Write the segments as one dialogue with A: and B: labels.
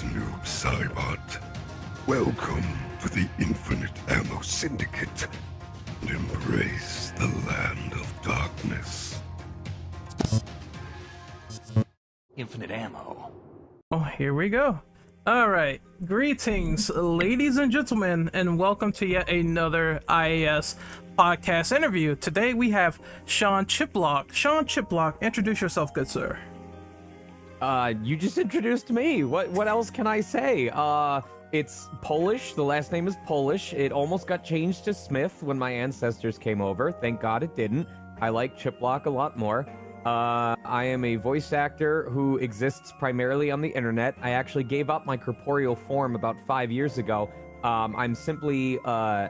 A: Noob Cybot. Welcome to the Infinite Ammo Syndicate, and embrace the land of darkness.
B: Infinite ammo.
C: Oh, here we go. All right. Greetings, ladies and gentlemen, and welcome to yet another IAS podcast interview. Today we have Sean Chiplock. Sean Chiplock, introduce yourself, good sir.
D: You just introduced me. What else can I say? It's Polish. The last name is Polish. It almost got changed to Smith when my ancestors came over. Thank God it didn't. I like Chiplock a lot more. I am a voice actor who exists primarily on the internet. I actually gave up my corporeal form about 5 years ago. I'm simply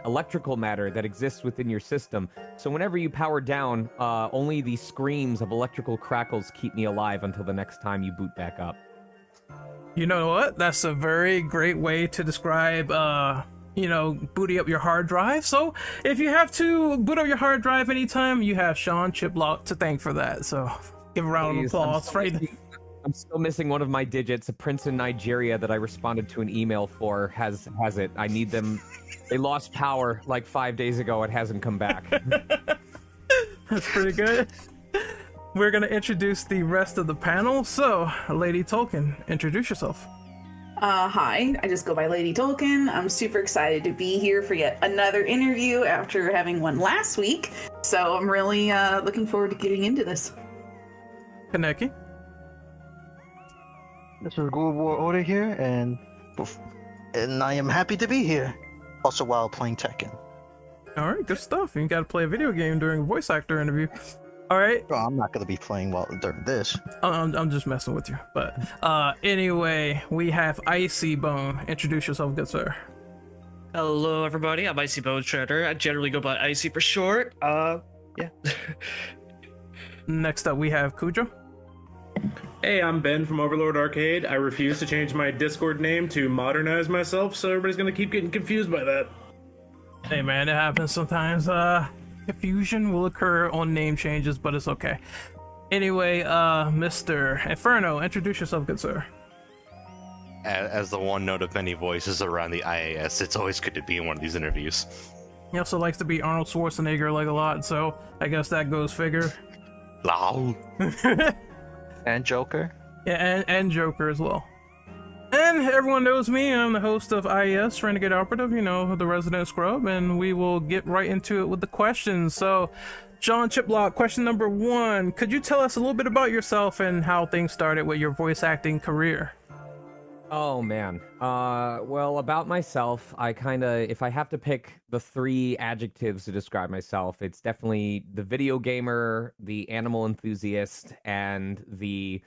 D: electrical matter that exists within your system. So whenever you power down, only the screams of electrical crackles keep me alive until the next time you boot back up.
C: You know what? That's a very great way to describe, booting up your hard drive. So if you have to boot up your hard drive anytime, you have Sean Chiplock to thank for that. So give a round of applause for it.
D: I'm still missing one of my digits. A prince in Nigeria that I responded to an email for has it. I need them. They lost power like 5 days ago. It hasn't come back.
C: That's pretty good. We're going to introduce the rest of the panel. So, Lady Tolkien, introduce yourself.
E: Hi, I just go by Lady Tolkien. I'm super excited to be here for yet another interview after having one last week. So I'm really looking forward to getting into this.
C: Kaneki.
F: This is Good War Order here, and I am happy to be here. Also, while playing Tekken.
C: All right, good stuff. You got to play a video game during a voice actor interview. All right.
F: Well, I'm not going to be playing during this.
C: I'm just messing with you. But anyway, we have Icy Bone. Introduce yourself, good sir.
G: Hello, everybody. I'm Icy Bone Shredder. I generally go by Icy for short. Yeah.
C: Next up, we have Cujo.
H: Hey, I'm Ben from Overlord Arcade. I refuse to change my Discord name to modernize myself, so everybody's gonna keep getting confused by that.
C: Hey man, it happens sometimes. Confusion will occur on name changes, but it's okay. Anyway, Mr. Inferno, introduce yourself, good sir.
B: As the one note of many voices around the IAS, it's always good to be in one of these interviews.
C: He also likes to be Arnold Schwarzenegger like a lot, so I guess that goes figure.
B: Lol.
F: And Joker.
C: Yeah, and Joker as well. And everyone knows me, I'm the host of IAS, Renegade Operative, the resident scrub, and we will get right into it with the questions. So, Sean Chiplock, question number 1. Could you tell us a little bit about yourself and how things started with your voice acting career?
D: Oh man. Well, about myself, if I have to pick the 3 adjectives to describe myself, it's definitely the video gamer, the animal enthusiast, and the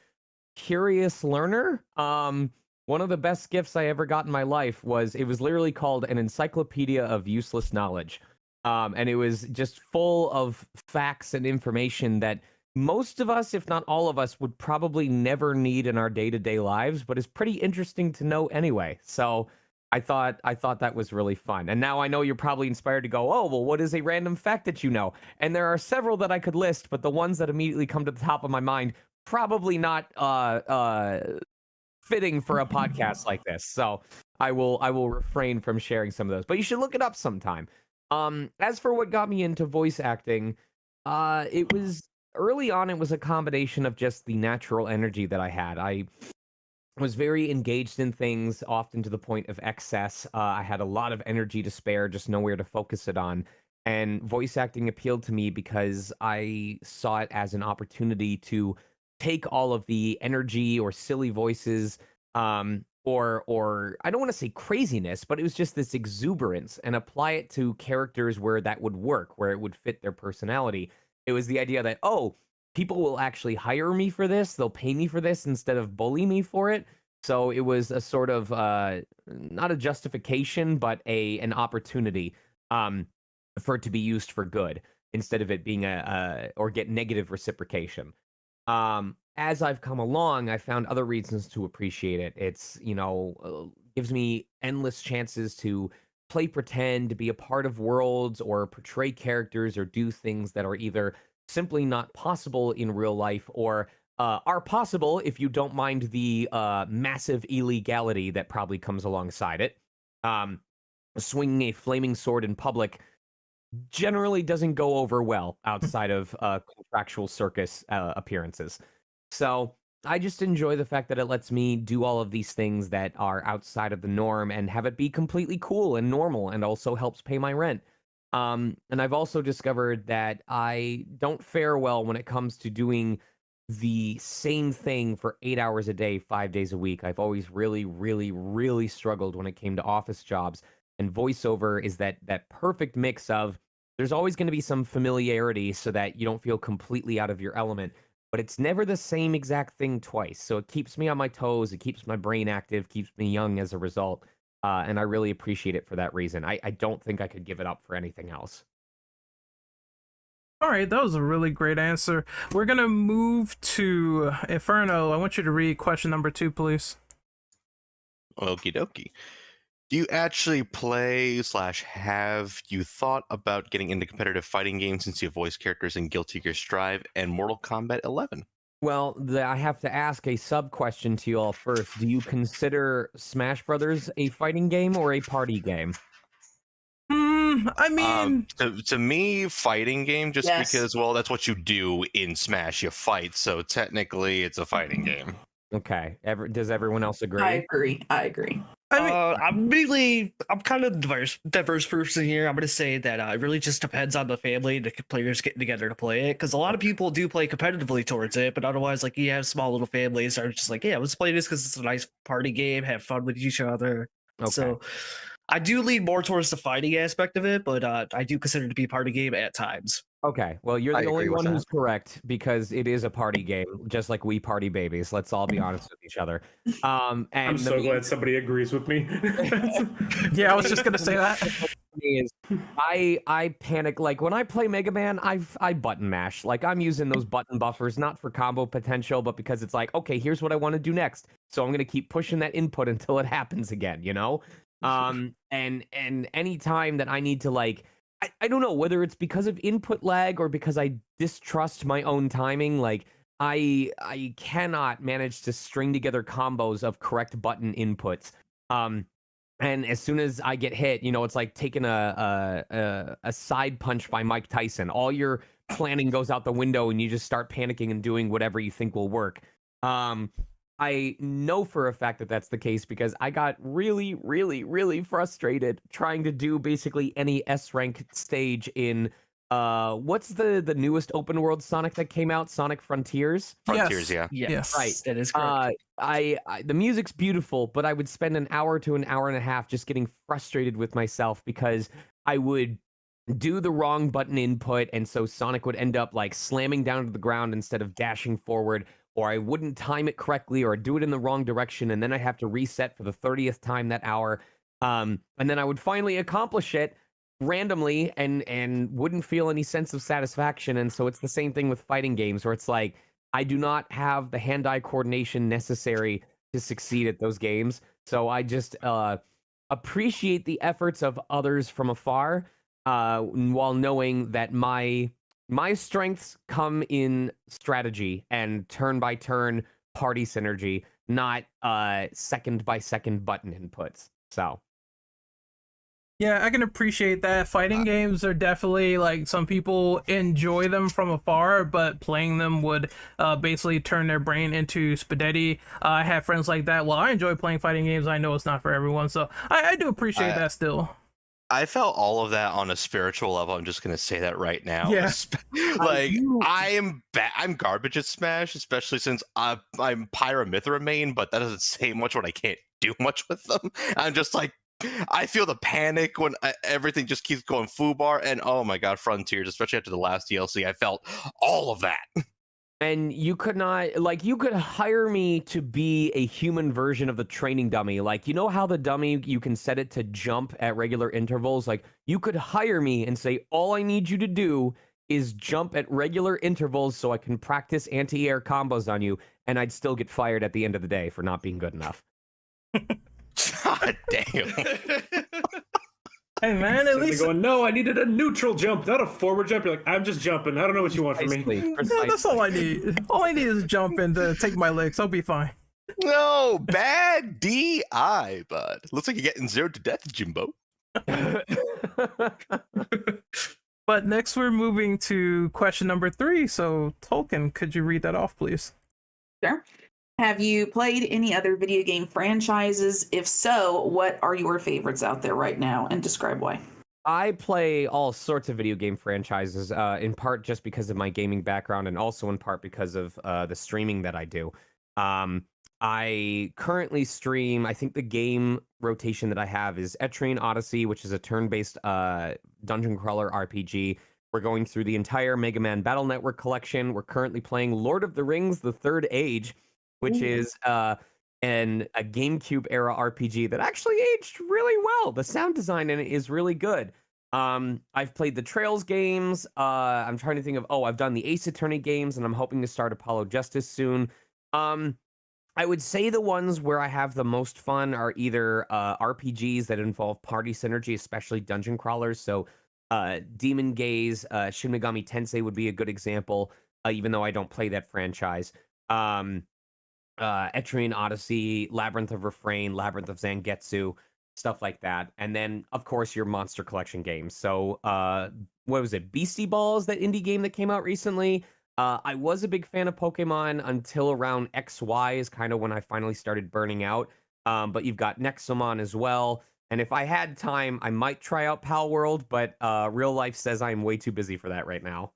D: curious learner. One of the best gifts I ever got in my life was literally called an encyclopedia of useless knowledge. And it was just full of facts and information that most of us, if not all of us, would probably never need in our day-to-day lives, but is pretty interesting to know anyway. So I thought that was really fun. And now I know you're probably inspired to go, oh, well, what is a random fact that you know? And there are several that I could list, but the ones that immediately come to the top of my mind, probably not fitting for a podcast like this. So I will refrain from sharing some of those, but you should look it up sometime. As for what got me into voice acting, it was early on, it was a combination of just the natural energy that I had. I was very engaged in things, often to the point of excess. I had a lot of energy to spare, just nowhere to focus it on. And voice acting appealed to me because I saw it as an opportunity to take all of the energy or silly voices, or I don't want to say craziness, but it was just this exuberance, and apply it to characters where that would work, where it would fit their personality. It was the idea that, oh, people will actually hire me for this. They'll pay me for this instead of bully me for it. So it was a sort of, not a justification, but an opportunity for it to be used for good instead of it being or get negative reciprocation. As I've come along, I found other reasons to appreciate it. It's, gives me endless chances to play pretend, to be a part of worlds, or portray characters, or do things that are either simply not possible in real life, or are possible if you don't mind the massive illegality that probably comes alongside it. Swinging a flaming sword in public generally doesn't go over well outside of contractual circus appearances. So I just enjoy the fact that it lets me do all of these things that are outside of the norm and have it be completely cool and normal, and also helps pay my rent. And I've also discovered that I don't fare well when it comes to doing the same thing for 8 hours a day, 5 days a week. I've always really struggled when it came to office jobs, and voiceover is that perfect mix of there's always going to be some familiarity so that you don't feel completely out of your element, but it's never the same exact thing twice. So it keeps me on my toes, it keeps my brain active, keeps me young as a result. And I really appreciate it for that reason. I don't think I could give it up for anything else.
C: All right, that was a really great answer. We're gonna move to Inferno. I want you to read question number 2, please.
B: Okie dokie. Do you actually play / have you thought about getting into competitive fighting games since you have voice characters in Guilty Gear Strive and Mortal Kombat 11?
D: Well, I have to ask a sub question to you all first. Do you consider Smash Brothers a fighting game or a party game?
C: I mean,
B: to me, fighting game, just
E: Yes.
B: because, well, that's what you do in Smash. You fight, so technically it's a fighting game.
D: Okay. Does everyone else agree?
E: I agree.
G: I'm kind of diverse person here. I'm gonna say that it really just depends on the family, the players getting together to play it. Because a lot of people do play competitively towards it, but otherwise, like, you have small little families that are just like, yeah, let's play this because it's a nice party game, have fun with each other.
D: Okay.
G: So I do lean more towards the fighting aspect of it, but I do consider it to be a party game at times.
D: Okay, well, you're
F: I
D: the only
F: agree with
D: one
F: that.
D: who's correct, because it is a party game, just like we party babies. Let's all be honest with each other. And
H: I'm so glad somebody agrees with me.
C: yeah, I was just gonna say that.
D: is I panic, like when I play Mega Man, I button mash. Like, I'm using those button buffers not for combo potential, but because it's like, okay, here's what I want to do next, so I'm gonna keep pushing that input until it happens again, you know. And any time that I need to, like, I don't know whether it's because of input lag or because I distrust my own timing, like I cannot manage to string together combos of correct button inputs. And as soon as I get hit, you know, it's like taking a side punch by Mike Tyson. All your planning goes out the window and you just start panicking and doing whatever you think will work. I know for a fact that that's the case because I got really frustrated trying to do basically any S-rank stage in what's the newest open world Sonic that came out? Sonic Frontiers?
B: Frontiers,
C: Yes.
B: yeah.
C: Yes.
D: Right.
G: That is correct.
D: I the music's beautiful, but I would spend an hour to an hour and a half just getting frustrated with myself because I would do the wrong button input, and so Sonic would end up like slamming down to the ground instead of dashing forward, or I wouldn't time it correctly or do it in the wrong direction, and then I'd have to reset for the 30th time that hour. And then I would finally accomplish it randomly and wouldn't feel any sense of satisfaction. And so it's the same thing with fighting games where it's like, I do not have the hand-eye coordination necessary to succeed at those games. So I just appreciate the efforts of others from afar, while knowing that my strengths come in strategy and turn-by-turn party synergy, not second-by-second button inputs. So
C: Yeah, I can appreciate that. Fighting games are definitely, like, some people enjoy them from afar, but playing them would basically turn their brain into spaghetti. I have friends like that. Well, I enjoy playing fighting games. I know it's not for everyone, so I do appreciate that still.
B: I felt all of that on a spiritual level. I'm just gonna say that right now.
C: Yeah.
B: Like, I'm garbage at Smash, especially since I'm Pyra Mithra main, but that doesn't say much when I can't do much with them. I'm just like, I feel the panic when everything just keeps going foobar, and oh my god, Frontiers, especially after the last DLC, I felt all of that.
D: And you could not, like, you could hire me to be a human version of the training dummy. Like, you know how the dummy, you can set it to jump at regular intervals? Like, you could hire me and say, all I need you to do is jump at regular intervals so I can practice anti-air combos on you, and I'd still get fired at the end of the day for not being good enough.
B: God damn.
C: Hey man, at least
H: going, no, I needed a neutral jump, not a forward jump. You're like, I'm just jumping. I don't know what you want from me.
C: yeah, that's all I need. All I need is jump and take my legs. I'll be fine.
B: No, bad DI, bud. Looks like you're getting 0 to death, Jimbo.
C: But next we're moving to question number 3. So Tolkien, could you read that off, please?
E: Sure. Have you played any other video game franchises? If so, what are your favorites out there right now, and describe why?
D: I play all sorts of video game franchises, in part just because of my gaming background, and also in part because of the streaming that I do. I currently stream, I think the game rotation that I have is Etrian Odyssey, which is a turn-based dungeon crawler RPG. We're going through the entire Mega Man Battle Network collection. We're currently playing Lord of the Rings: The Third Age, which is a GameCube era RPG that actually aged really well. The sound design in it is really good. I've played the Trails games. I'm trying to think of, I've done the Ace Attorney games, and I'm hoping to start Apollo Justice soon. I would say the ones where I have the most fun are either RPGs that involve party synergy, especially dungeon crawlers. So Demon Gaze, Shin Megami Tensei would be a good example, even though I don't play that franchise. Etrian Odyssey, Labyrinth of Refrain, Labyrinth of Zangetsu, stuff like that. And then, of course, your Monster Collection games. So what was it? Beastie Balls, that indie game that came out recently. I was a big fan of Pokemon until around XY is kind of when I finally started burning out. But you've got Nexomon as well. And if I had time, I might try out Pal World, but real life says I'm way too busy for that right now.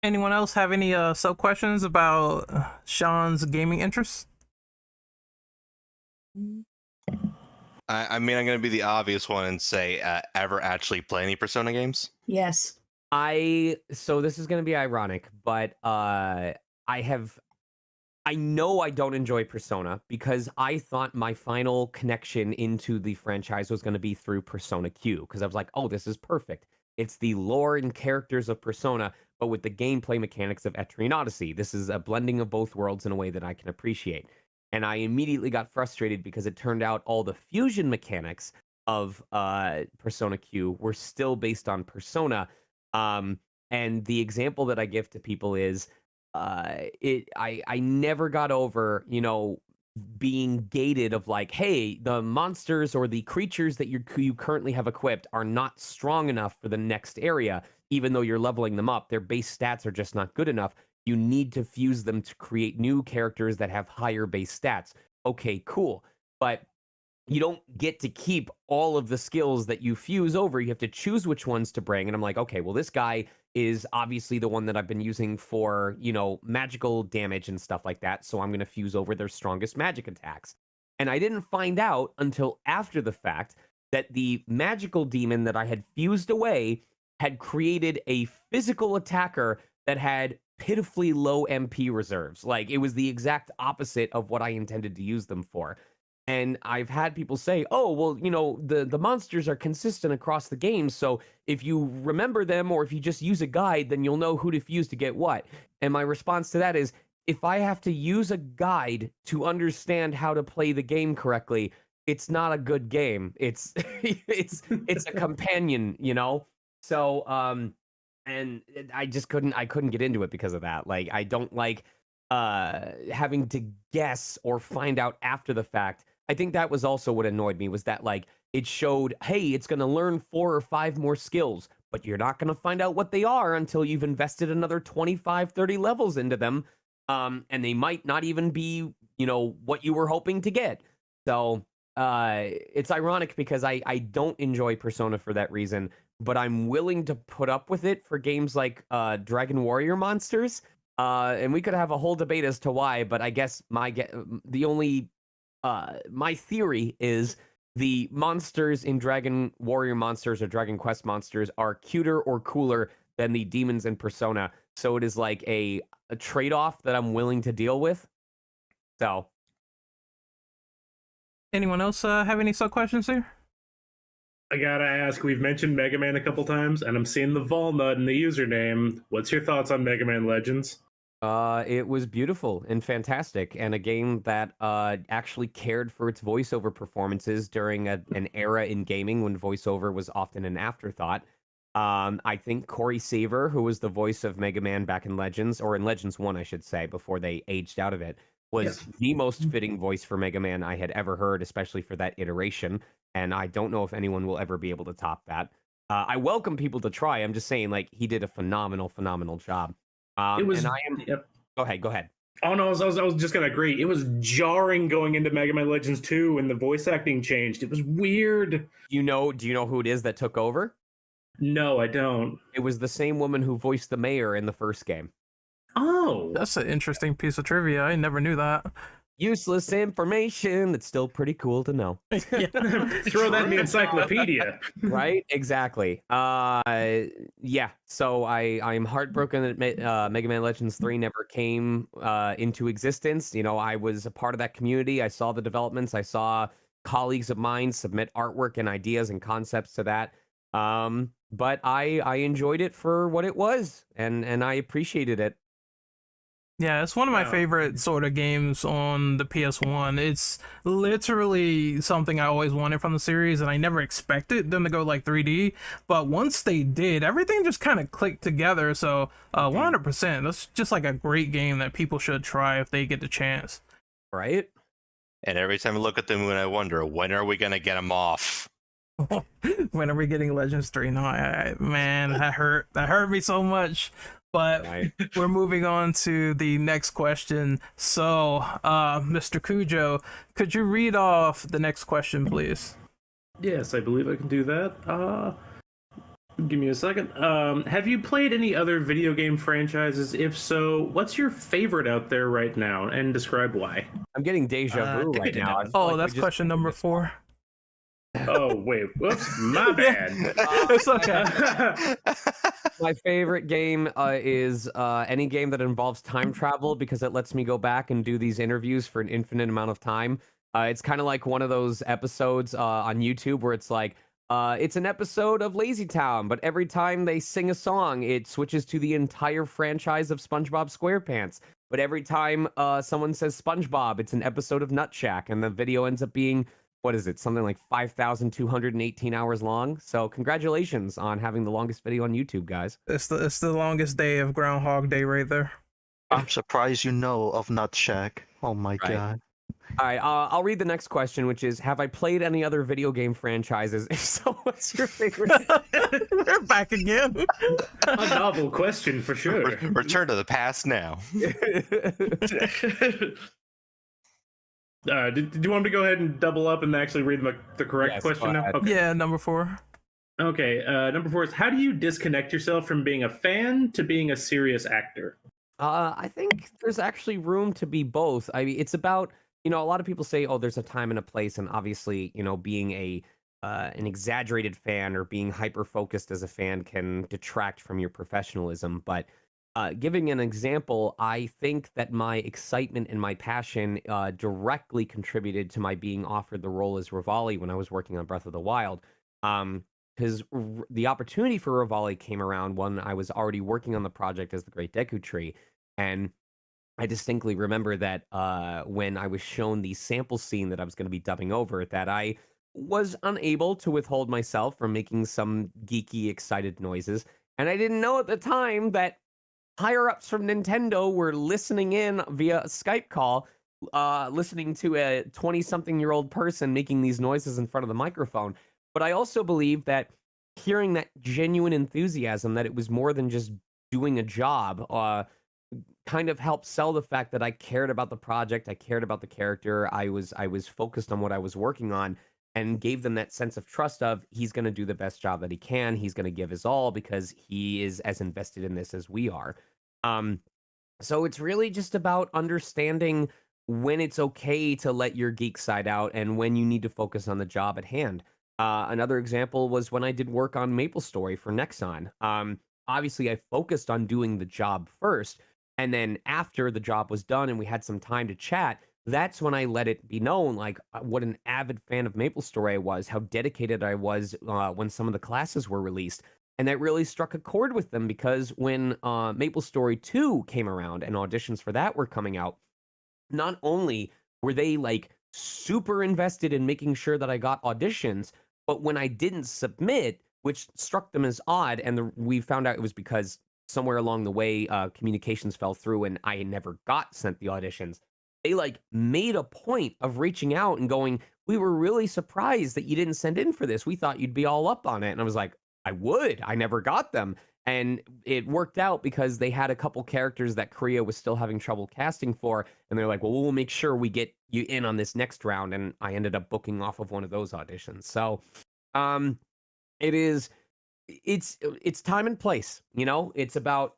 C: Anyone else have any sub-questions about Sean's gaming interests?
B: I mean, I'm going to be the obvious one and say, ever actually play any Persona games?
E: Yes.
D: So this is going to be ironic, but I know I don't enjoy Persona because I thought my final connection into the franchise was going to be through Persona Q, because I was like, oh, this is perfect. It's the lore and characters of Persona, but with the gameplay mechanics of Etrian Odyssey. This is a blending of both worlds in a way that I can appreciate. And I immediately got frustrated because it turned out all the fusion mechanics of Persona Q were still based on Persona. And the example that I give to people is I never got over, being gated of like, hey, the monsters or the creatures that you currently have equipped are not strong enough for the next area, even though you're leveling them up. Their base stats are just not good enough. You need to fuse them to create new characters that have higher base stats. Okay, cool. But you don't get to keep all of the skills that you fuse over. You have to choose which ones to bring. And I'm like, okay, well, this guy is obviously the one that I've been using for, magical damage and stuff like that. So I'm going to fuse over their strongest magic attacks. And I didn't find out until after the fact that the magical demon that I had fused away had created a physical attacker that had pitifully low MP reserves. Like, it was the exact opposite of what I intended to use them for. And I've had people say, oh, well, the monsters are consistent across the game. So if you remember them or if you just use a guide, then you'll know who to fuse to get what. And my response to that is, if I have to use a guide to understand how to play the game correctly, it's not a good game. It's it's a companion, So and I just couldn't get into it because of that. Like, I don't like having to guess or find out after the fact. I think that was also what annoyed me, was that, like, it showed, hey, it's going to learn 4 or 5 more skills, but you're not going to find out what they are until you've invested another 25, 30 levels into them. And they might not even be, what you were hoping to get. So it's ironic because I don't enjoy Persona for that reason, but I'm willing to put up with it for games like Dragon Warrior Monsters. And we could have a whole debate as to why, but I guess my theory is the monsters in Dragon Warrior Monsters or Dragon Quest Monsters are cuter or cooler than the demons in Persona. So it is like a trade-off that I'm willing to deal with. So.
C: Anyone else have any sub-questions here?
H: I gotta ask, we've mentioned Mega Man a couple times, and I'm seeing the Volnut in the username. What's your thoughts on Mega Man Legends?
D: It was beautiful and fantastic, and a game that actually cared for its voiceover performances during an era in gaming when voiceover was often an afterthought. I think Corey Seaver, who was the voice of Mega Man back in Legends, or in Legends 1, I should say, before they aged out of it, was the most fitting voice for Mega Man I had ever heard, especially for that iteration. And I don't know if anyone will ever be able to top that. I welcome people to try. I'm just saying, like, he did a phenomenal job.
H: It was.
D: And I am.
H: Yep.
D: Go ahead.
H: Oh no, I was just gonna agree. It was jarring going into Mega Man Legends 2 when the voice acting changed. It was weird.
D: Do you know who it is that took over?
H: No, I don't.
D: It was the same woman who voiced the mayor in the first game.
H: Oh,
C: That's an interesting piece of trivia. I never knew that.
D: Useless information that's still pretty cool to know.
H: throw that in the encyclopedia.
D: Right? Exactly. Yeah. So I'm heartbroken that Mega Man Legends 3 never came into existence. You know, I was a part of that community. I saw the developments. I saw colleagues of mine submit artwork and ideas and concepts to that. But I enjoyed it for what it was, and I appreciated it.
C: Yeah, it's one of my favorite sort of games on the PS1. It's literally something I always wanted from the series, and I never expected them to go like 3D. But once they did, everything just kind of clicked together. So 100%, that's just like a great game that people should try if they get the chance.
D: Right?
B: And every time I look at the moon, I wonder, when are we going to get them off?
C: When are we getting Legends 3? No, man, that hurt me so much. But we're moving on to the next question. So, Mr. Cujo, could you read off the next question, please?
H: Yes, I believe I can do that. Give me a second. Have you played any other video game franchises? If so, what's your favorite out there right now? And describe why.
D: I'm getting deja vu right now.
C: Oh, that's question number 4.
H: Oh, wait. Whoops. My bad.
C: It's okay.
D: My favorite game is any game that involves time travel because it lets me go back and do these interviews for an infinite amount of time. It's kind of like one of those episodes on YouTube where it's like, it's an episode of Lazy Town, but every time they sing a song, it switches to the entire franchise of SpongeBob SquarePants. But every time someone says SpongeBob, it's an episode of Nut Shack, and the video ends up being, what is it, something like 5,218 hours long? So congratulations on having the longest video on YouTube, guys.
C: It's the longest day of Groundhog Day right there.
F: I'm surprised you know of Nut Shack. Oh my god.
D: All right, I'll read the next question, which is, have I played any other video game franchises? If so, what's your favorite?
C: We're back again.
H: A novel question for sure.
B: Return to the past now.
H: Did you want me to go ahead and double up and actually read the correct question now? Okay.
C: Yeah, number 4.
H: Okay, number 4 is, how do you disconnect yourself from being a fan to being a serious actor?
D: I think there's actually room to be both. I mean, it's about, a lot of people say, oh, there's a time and a place, and obviously, being an exaggerated fan or being hyper focused as a fan can detract from your professionalism. But giving an example, I think that my excitement and my passion directly contributed to my being offered the role as Rivali when I was working on Breath of the Wild. Because the opportunity for Rivali came around when I was already working on the project as the Great Deku Tree. And I distinctly remember that when I was shown the sample scene that I was going to be dubbing over, that I was unable to withhold myself from making some geeky, excited noises. And I didn't know at the time that higher-ups from Nintendo were listening in via a Skype call, listening to a 20-something-year-old person making these noises in front of the microphone. But I also believe that hearing that genuine enthusiasm, that it was more than just doing a job, kind of helped sell the fact that I cared about the project, I cared about the character, I was focused on what I was working on, and gave them that sense of trust of, he's going to do the best job that he can, he's going to give his all because he is as invested in this as we are. So it's really just about understanding when it's okay to let your geek side out and when you need to focus on the job at hand. Another example was when I did work on MapleStory for Nexon. Obviously, I focused on doing the job first, and then after the job was done and we had some time to chat, that's when I let it be known, like, what an avid fan of MapleStory I was, how dedicated I was when some of the classes were released. And that really struck a chord with them because when Maple Story 2 came around and auditions for that were coming out, not only were they like super invested in making sure that I got auditions, but when I didn't submit, which struck them as odd, and we found out it was because somewhere along the way communications fell through and I never got sent the auditions. They like made a point of reaching out and going, "We were really surprised that you didn't send in for this. We thought you'd be all up on it." And I was like, I never got them. And it worked out because they had a couple characters that Korea was still having trouble casting for. And they're like, well, we'll make sure we get you in on this next round. And I ended up booking off of one of those auditions. So it's time and place, you know? It's about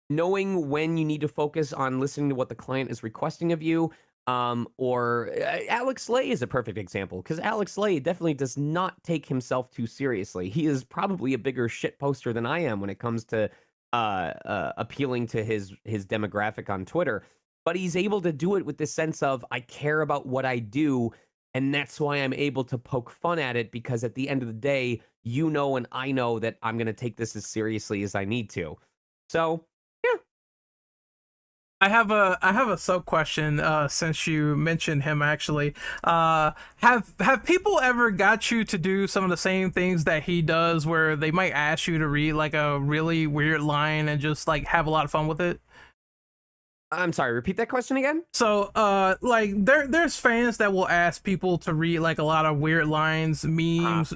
D: knowing when you need to focus on listening to what the client is requesting of you. Alex Lay is a perfect example because Alex Lay definitely does not take himself too seriously. He is probably a bigger shit poster than I am when it comes to appealing to his demographic on Twitter, but he's able to do it with this sense of I care about what I do, and that's why I'm able to poke fun at it, because at the end of the day, you know and I know that I'm going to take this as seriously as I need to. So
C: I have a sub question since you mentioned him actually. Have people ever got you to do some of the same things that he does where they might ask you to read like a really weird line and just like have a lot of fun with it?
D: I'm sorry, repeat that question again?
C: So like there's fans that will ask people to read like a lot of weird lines, memes,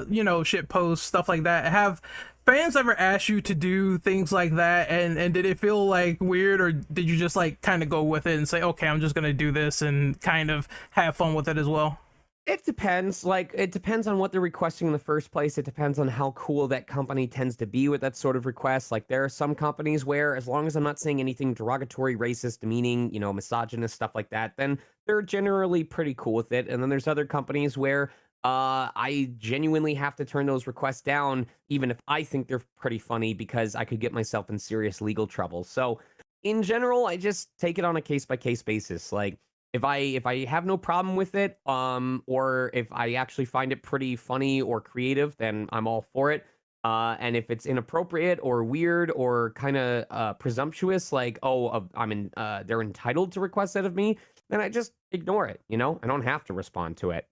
C: you know, shit posts, stuff like that. Have fans ever asked you to do things like that, and did it feel like weird, or did you just like kind of go with it and say, okay, I'm just gonna do this and kind of have fun with it as well?
D: It depends. Like, it depends on what they're requesting in the first place. It depends on how cool that company tends to be with that sort of request. Like, there are some companies where, as long as I'm not saying anything derogatory, racist, demeaning, you know, misogynist, stuff like that, then they're generally pretty cool with it. And then there's other companies where I genuinely have to turn those requests down, even if I think they're pretty funny, because I could get myself in serious legal trouble. So, in general, I just take it on a case-by-case basis. Like, if I have no problem with it, or if I actually find it pretty funny or creative, then I'm all for it. And if it's inappropriate or weird or kind of presumptuous, like, they're entitled to request that of me, then I just ignore it. You know, I don't have to respond to it.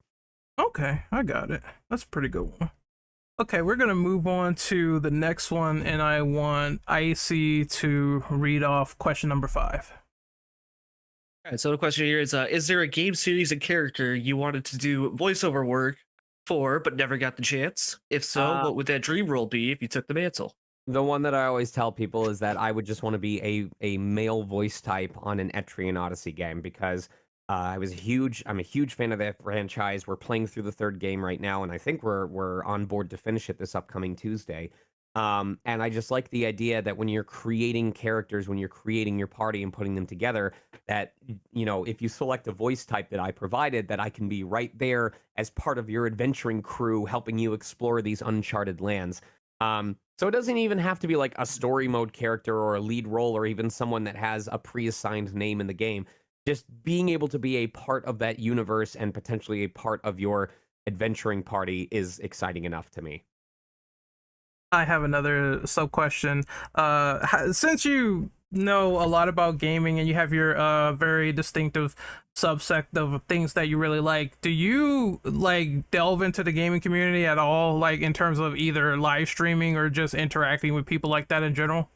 C: Okay, I got it. That's a pretty good one. Okay, we're gonna move on to the next one, and I want Icy to read off question number 5.
G: All right, so the question here is there a game series and character you wanted to do voiceover work for but never got the chance? If so, what would that dream role be if you took the mantle?
D: The one that I always tell people is that I would just want to be a male voice type on an Etrian Odyssey game, because I'm a huge fan of that franchise. We're playing through the 3rd game right now, and I think we're on board to finish it this upcoming Tuesday. And I just like the idea that when you're creating characters, when you're creating your party and putting them together, that, you know, if you select a voice type that I provided, that I can be right there as part of your adventuring crew, helping you explore these uncharted lands. So it doesn't even have to be like a story mode character or a lead role or even someone that has a pre-assigned name in the game. Just being able to be a part of that universe and potentially a part of your adventuring party is exciting enough to me.
C: I have another sub question. Since you know a lot about gaming and you have your very distinctive subsect of things that you really like, do you like delve into the gaming community at all, like in terms of either live streaming or just interacting with people like that in general?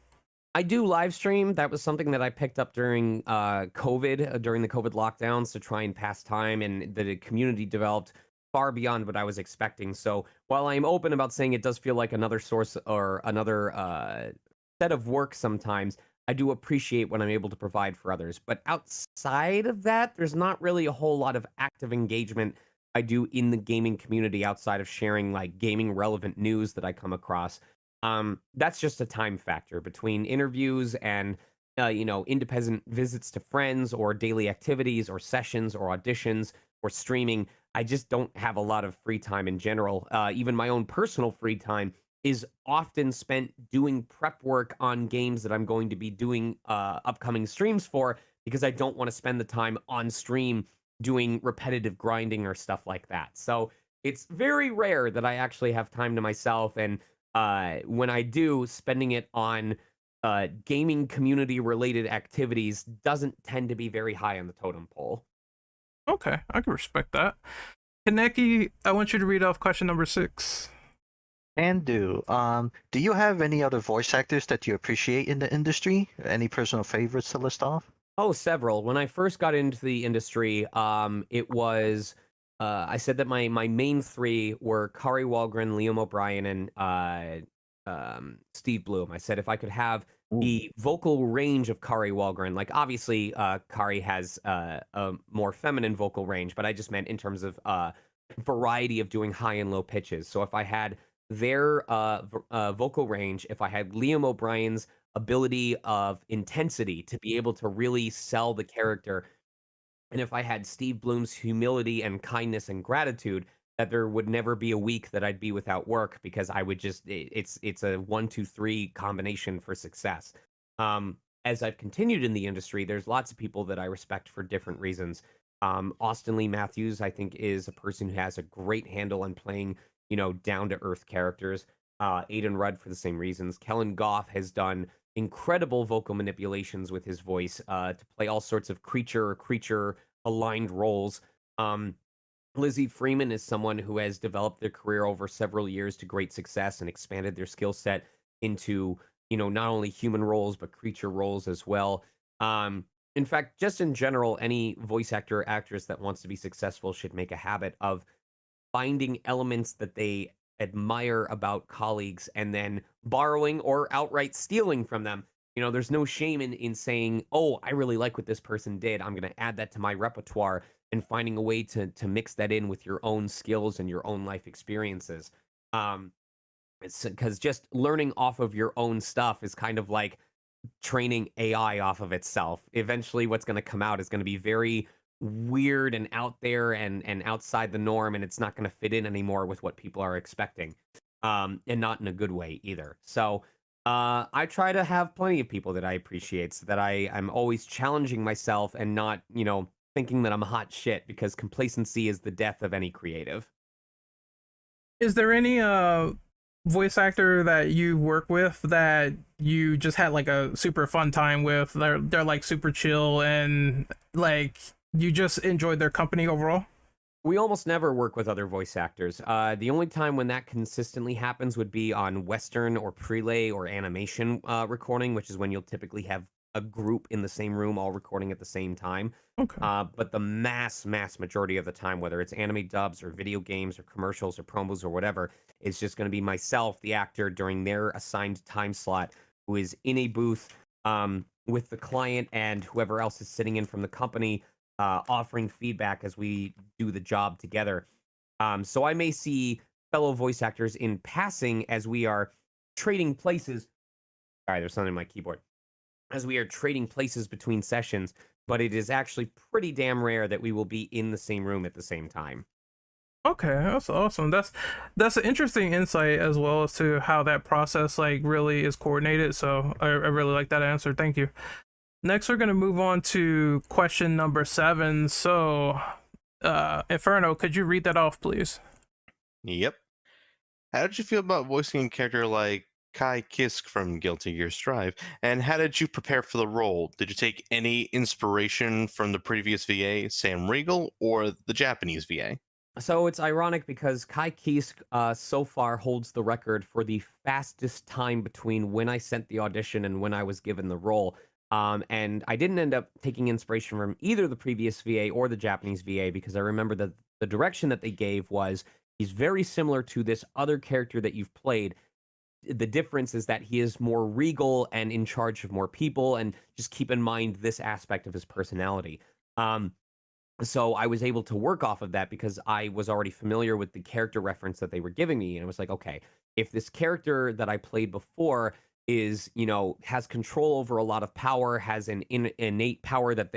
D: I do live stream. That was something that I picked up during COVID, during the COVID lockdowns, to try and pass time, and the community developed far beyond what I was expecting. So while I'm open about saying it does feel like another source or another set of work sometimes, I do appreciate what I'm able to provide for others. But outside of that, there's not really a whole lot of active engagement I do in the gaming community outside of sharing like gaming relevant news that I come across. That's just a time factor between interviews and independent visits to friends or daily activities or sessions or auditions or streaming. I just don't have a lot of free time in general. Even my own personal free time is often spent doing prep work on games that I'm going to be doing upcoming streams for, because I don't want to spend the time on stream doing repetitive grinding or stuff like that. So it's very rare that I actually have time to myself, and when I do, spending it on gaming community related activities doesn't tend to be very high on the totem pole.
C: Okay, I can respect that. Kaneki, I want you to read off question number 6.
F: Can do. Do you have any other voice actors that you appreciate in the industry? Any personal favorites to list off?
D: Oh, several. When I first got into the industry, it was I said that my main 3 were Kari Walgren, Liam O'Brien, and Steve Bloom. I said if I could have the vocal range of Kari Walgren, like obviously Kari has a more feminine vocal range, but I just meant in terms of variety of doing high and low pitches. So if I had their vocal range, if I had Liam O'Brien's ability of intensity to be able to really sell the character, and if I had Steve Bloom's humility and kindness and gratitude, that there would never be a week that I'd be without work because I would just it's a 1 2 3 combination for success. As I've continued in the industry, there's lots of people that I respect for different reasons. Austin Lee Matthews, I think, is a person who has a great handle on playing, down to earth characters. Aiden Rudd for the same reasons. Kellen Goff has done incredible vocal manipulations with his voice to play all sorts of creature aligned roles. Lizzie Freeman is someone who has developed their career over several years to great success and expanded their skill set into, not only human roles, but creature roles as well. In fact, just in general, any voice actor or actress that wants to be successful should make a habit of finding elements that they admire about colleagues and then borrowing or outright stealing from them. There's no shame in saying, oh, I really like what this person did. I'm going to add that to my repertoire, and finding a way to mix that in with your own skills and your own life experiences. It's because just learning off of your own stuff is kind of like training AI off of itself. Eventually, what's going to come out is going to be very weird and out there and outside the norm, and it's not going to fit in anymore with what people are expecting, and not in a good way either. So I try to have plenty of people that I appreciate, so that I'm always challenging myself and not, thinking that I'm hot shit, because complacency is the death of any creative.
C: Is there any voice actor that you work with that you just had like a super fun time with? They're like super chill and like you just enjoyed their company overall?
D: We almost never work with other voice actors. The only time when that consistently happens would be on Western or prelay or animation recording, which is when you'll typically have a group in the same room all recording at the same time.
C: Okay.
D: But the mass majority of the time, whether it's anime dubs or video games or commercials or promos or whatever, it's just going to be myself, the actor, during their assigned time slot, who is in a booth with the client and whoever else is sitting in from the company, offering feedback as we do the job together. So I may see fellow voice actors in passing as we are trading places. Sorry, there's something in my keyboard. As we are trading places between sessions, but it is actually pretty damn rare that we will be in the same room at the same time.
C: Okay, that's awesome. That's an interesting insight as well as to how that process like really is coordinated. So I really like that answer. Thank you. Next, we're going to move on to question number 7. So, Inferno, could you read that off, please?
B: Yep. How did you feel about voicing a character like Kai Kisk from Guilty Gear Strive, and how did you prepare for the role? Did you take any inspiration from the previous VA, Sam Riegel, or the Japanese VA?
D: So it's ironic because Kai Kisk so far holds the record for the fastest time between when I sent the audition and when I was given the role. And I didn't end up taking inspiration from either the previous VA or the Japanese VA, because I remember that the direction that they gave was, he's very similar to this other character that you've played. The difference is that he is more regal and in charge of more people, and just keep in mind this aspect of his personality. So I was able to work off of that because I was already familiar with the character reference that they were giving me. And I was like, okay, if this character that I played before is, has control over a lot of power, has an innate power that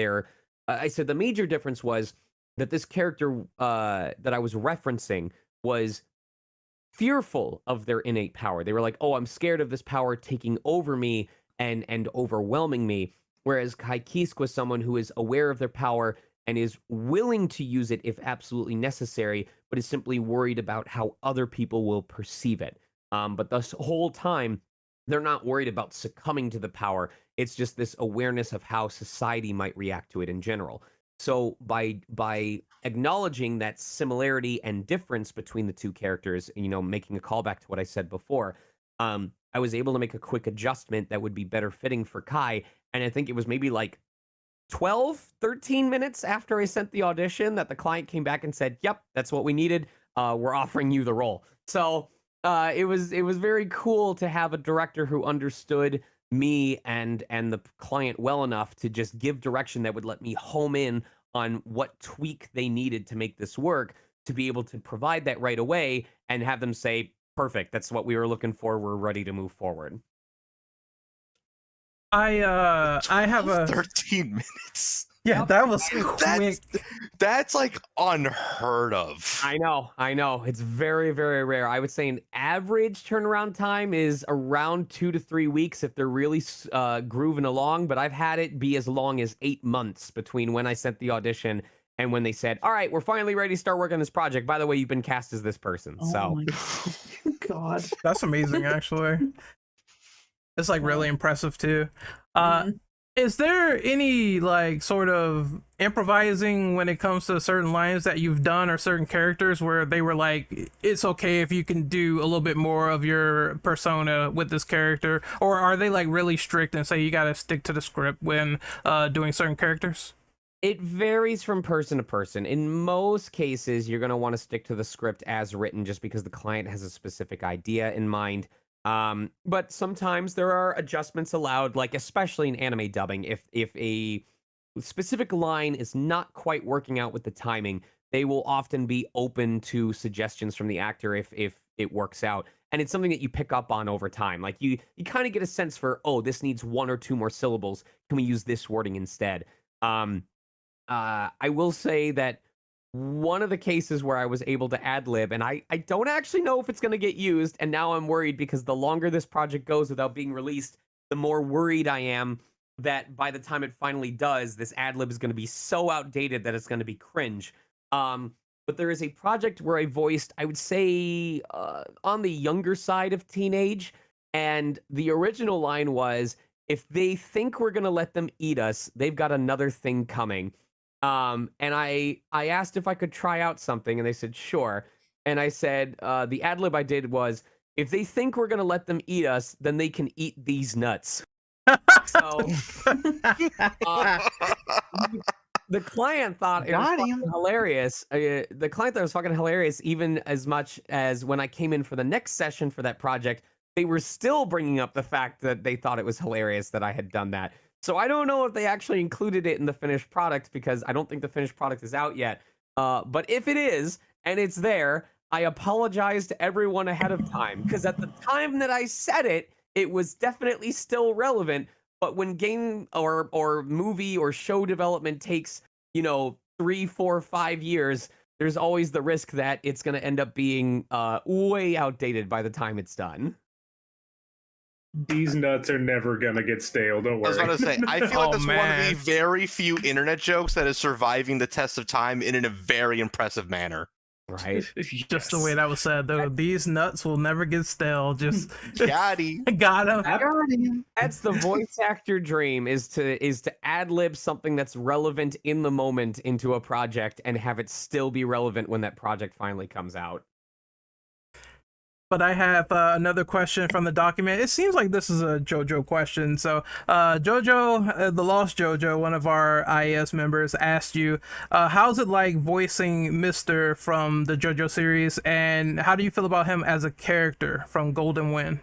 D: I said the major difference was that this character that I was referencing was fearful of their innate power. They were like, oh, I'm scared of this power taking over me and overwhelming me. Whereas Kai Kisk was someone who is aware of their power and is willing to use it if absolutely necessary, but is simply worried about how other people will perceive it. But this whole time, they're not worried about succumbing to the power. It's just this awareness of how society might react to it in general. So by acknowledging that similarity and difference between the two characters, making a callback to what I said before, I was able to make a quick adjustment that would be better fitting for Kai. And I think it was maybe like 12, 13 minutes after I sent the audition that the client came back and said, "Yep, that's what we needed. We're offering you the role." So it was very cool to have a director who understood me and the client well enough to just give direction that would let me home in on what tweak they needed to make this work, to be able to provide that right away and have them say, "Perfect, that's what we were looking for. We're ready to move forward."
C: I have a
B: 13 minutes.
C: yeah, that was quick.
B: That's like unheard of.
D: I know. It's very, very rare. I would say an average turnaround time is around 2 to 3 weeks if they're really grooving along, but I've had it be as long as 8 months between when I sent the audition and when they said, "All right, we're finally ready to start working on this project. By the way, you've been cast as this person."
E: Oh
D: So
E: my God.
C: That's amazing, actually. It's like really impressive too.
E: Mhm.
C: Is there any like sort of improvising when it comes to certain lines that you've done or certain characters where they were like, it's okay if you can do a little bit more of your persona with this character, or are they like really strict and say you got to stick to the script when doing certain characters?
D: it varies from person to person. In most cases, you're going to want to stick to the script as written just because the client has a specific idea in mind. But sometimes there are adjustments allowed, like especially in anime dubbing. If a specific line is not quite working out with the timing, they will often be open to suggestions from the actor if it works out. And it's something that you pick up on over time. Like you kind of get a sense for, oh, this needs 1 or 2 more syllables. Can we use this wording instead? I will say that one of the cases where I was able to ad lib, and I don't actually know if it's going to get used, and now I'm worried because the longer this project goes without being released, the more worried I am that by the time it finally does, this ad lib is going to be so outdated that it's going to be cringe. But there is a project where I voiced, I would say, on the younger side of teenage, and the original line was, if they think we're going to let them eat us, they've got another thing coming. And I asked if I could try out something, and they said, sure. And I said, the ad lib I did was, if they think we're going to let them eat us, then they can eat these nuts. So the client thought it was fucking hilarious. The client thought it was fucking hilarious, even as much as when I came in for the next session for that project, they were still bringing up the fact that they thought it was hilarious that I had done that. So I don't know if they actually included it in the finished product because I don't think the finished product is out yet. But if it is, and it's there, I apologize to everyone ahead of time because at the time that I said it, it was definitely still relevant. But when game or movie or show development takes, 3, 4, 5 years, there's always the risk that it's going to end up being way outdated by the time it's done.
H: These nuts are never gonna get stale. Don't worry.
B: I was about to say, I feel like
C: Oh,
B: that's one of
C: man.
B: the very few internet jokes that is surviving the test of time in a very impressive manner.
D: Right.
C: Just the way that was said, though. These nuts will never get stale. Just
B: Gotti.
C: got him.
D: That's the voice actor dream, is to ad lib something that's relevant in the moment into a project and have it still be relevant when that project finally comes out.
C: But I have another question from the document. It seems like this is a JoJo question. So, JoJo, the Lost JoJo, one of our IAS members, asked you, how's it like voicing Mister from the JoJo series, and how do you feel about him as a character from Golden Wind?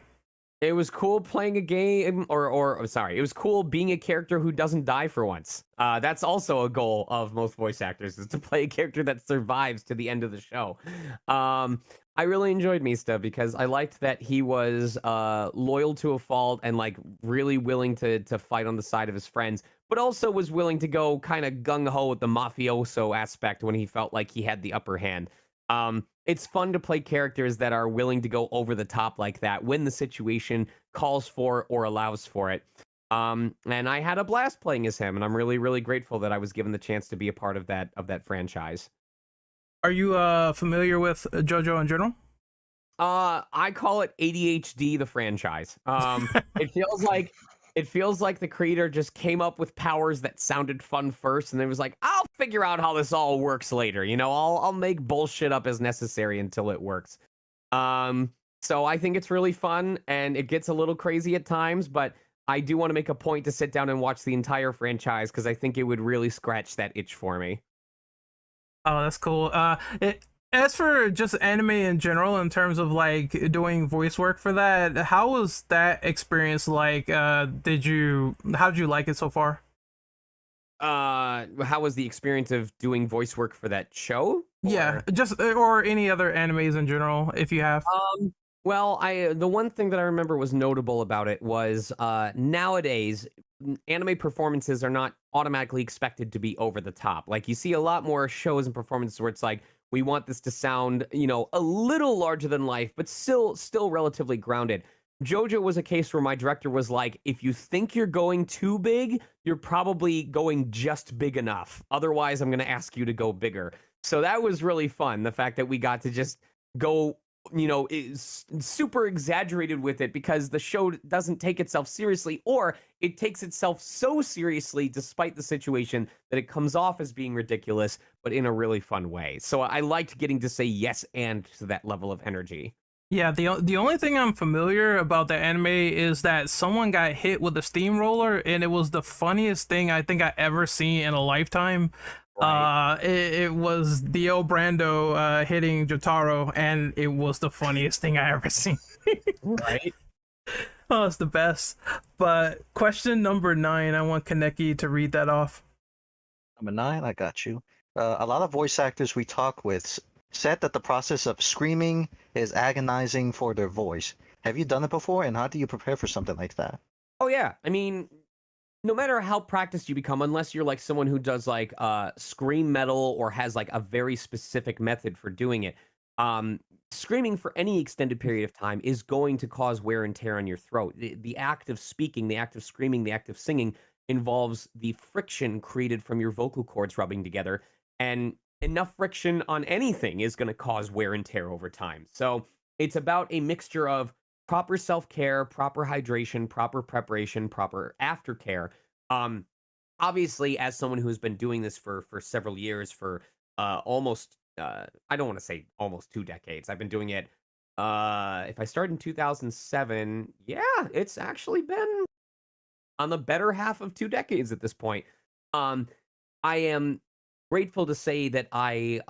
D: It was cool playing a game, it was cool being a character who doesn't die for once. That's also a goal of most voice actors, is to play a character that survives to the end of the show. I really enjoyed Mista because I liked that he was loyal to a fault and like really willing to fight on the side of his friends, but also was willing to go kind of gung-ho with the mafioso aspect when he felt like he had the upper hand. It's fun to play characters that are willing to go over the top like that when the situation calls for or allows for it. And I had a blast playing as him, and I'm really, really grateful that I was given the chance to be a part of that franchise.
C: Are you familiar with JoJo in general?
D: I call it ADHD, the franchise. It feels like the creator just came up with powers that sounded fun first, and then was like, "I'll figure out how this all works later." You know, I'll make bullshit up as necessary until it works. So I think it's really fun, and it gets a little crazy at times, but I do want to make a point to sit down and watch the entire franchise because I think it would really scratch that itch for me.
C: Oh, that's cool. As for just anime in general, in terms of like doing voice work for that, how was that experience like? How did you like it so far?
D: How was the experience of doing voice work for that show?
C: Yeah, just or any other animes in general, if you have.
D: Well, the one thing that I remember was notable about it was nowadays anime performances are not automatically expected to be over the top. Like you see a lot more shows and performances where it's like we want this to sound, you know, a little larger than life, but still relatively grounded. JoJo was a case where my director was like, if you think you're going too big, you're probably going just big enough. Otherwise, I'm going to ask you to go bigger. So that was really fun. The fact that we got to just go, you know, is super exaggerated with it because the show doesn't take itself seriously, or it takes itself so seriously despite the situation that it comes off as being ridiculous, but in a really fun way. So I liked getting to say yes and to that level of energy.
C: Yeah, the only thing I'm familiar about the anime is that someone got hit with a steamroller, and it was the funniest thing I think I ever seen in a lifetime.
D: Right.
C: It was Dio Brando hitting Jotaro, and it was the funniest thing I ever seen.
D: Right.
C: Oh, it's the best. But question number 9, I want Kaneki to read that off.
F: Number 9, I got you. A lot of voice actors we talk with said that the process of screaming is agonizing for their voice. Have you done it before, and how do you prepare for something like that?
D: Oh yeah, I mean, no matter how practiced you become, unless you're like someone who does like scream metal or has like a very specific method for doing it, screaming for any extended period of time is going to cause wear and tear on your throat. The act of speaking, the act of screaming, the act of singing involves the friction created from your vocal cords rubbing together, and enough friction on anything is going to cause wear and tear over time. So it's about a mixture of proper self-care, proper hydration, proper preparation, proper aftercare. Obviously, as someone who's been doing this for several years, for almost I don't want to say almost 2 decades. I've been doing it. If I started in 2007, yeah, it's actually been on the better half of 2 decades at this point. I am grateful to say that I